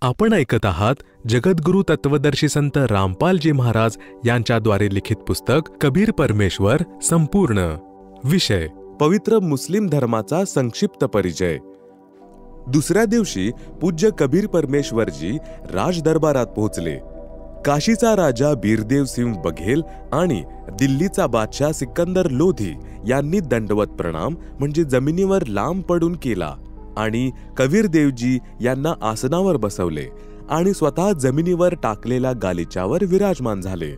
आपण ऐकत आहात जगद्गुरु तत्वदर्शी संत रामपालजी महाराज यांच्याद्वारे लिखित पुस्तक कबीर परमेश्वर संपूर्ण. विषय पवित्र मुस्लिम धर्माचा संक्षिप्त परिचय. दुसऱ्या दिवशी पूज्य कबीर परमेश्वरजी राजदरबारात पोहोचले. काशीचा राजा बीरदेव सिंह बघेल आणि दिल्लीचा बादशाह सिकंदर लोधी यांनी दंडवत प्रणाम म्हणजे जमिनीवर लांब पडून केला आणि कबीर देवजी यांना आसनावर बसवले आणि स्वतः जमिनीवर टाकलेल्या गालिच्यावर विराजमान झाले.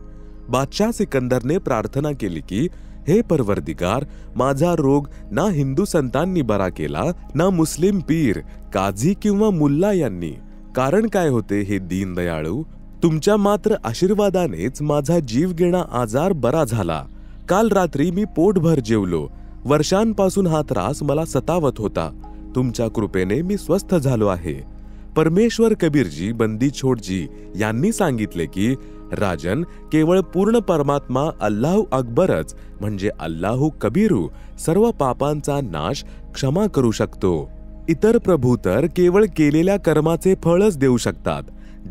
बादशाह सिकंदरने प्रार्थना केली की हे परवरदिगार, माझा रोग ना हिंदू संतांनी बरा केला, ना मुस्लिम पीर, काझी किंवा मुल्ला यांनी. कारण काय होते हे दीनदयाळू, तुमच्या मात्र आशीर्वादानेच माझा जीवघेणा आजार बरा झाला. काल रात्री मी पोटभर जेवलो. वर्षांपासून हा त्रास मला सतावत होता. तुमच्या कृपेने मी स्वस्थ झालो आहे. परमेश्वर कबीरजी बंदी छोडजी यांनी सांगितले की राजन, केवळ पूर्ण परमात्मा अल्लाहू अकबरच म्हणजे अल्लाहू कबीरू सर्व पापांचा नाश क्षमा करू शकतो. इतर प्रभू तर केवळ केलेल्या कर्माचे फळच देऊ शकतात.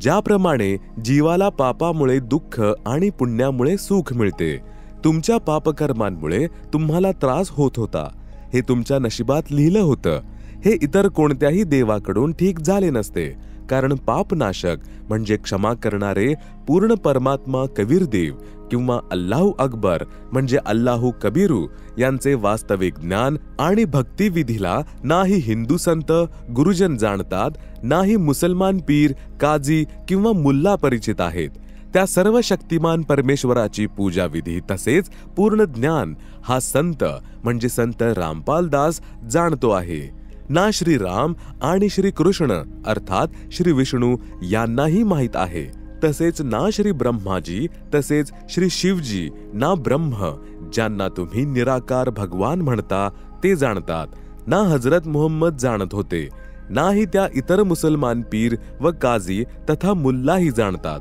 ज्याप्रमाणे जीवाला पापामुळे दुःख आणि पुण्यामुळे सुख मिळते, तुमच्या पापकर्मांमुळे तुम्हाला त्रास होत होता. हे तुमच्या नशिबात लिहिलं होतं. हे इतर कोणत्याही देवाकडून ठीक झाले नसते, कारण पापनाशक म्हणजे क्षमा करणारे पूर्ण परमात्मा कबीर देव किंवा अल्लाहू अकबर म्हणजे अल्लाहू कबीरू यांचे वास्तविक ज्ञान आणि भक्तिविधीला नाही हिंदू संत गुरुजन जाणतात, नाही मुसलमान पीर, काझी किंवा मुल्ला परिचित आहेत. त्या सर्व शक्तिमान परमेश्वराची पूजा विधी तसेच पूर्ण ज्ञान हा संत म्हणजे संत रामपालदास जाणतो आहे. ना श्री राम आणि श्री कृष्ण अर्थात श्री विष्णू यांनाही माहीत आहे. तसेच ना श्री ब्रह्माजी तसेच श्री शिवजी ना ब्रह्म ज्यांना तुम्ही निराकार भगवान म्हणता ते जाणतात. ना हजरत मोहम्मद जाणत होते, नाही त्या इतर मुसलमान पीर व काझी तथा मुल्लाही जाणतात.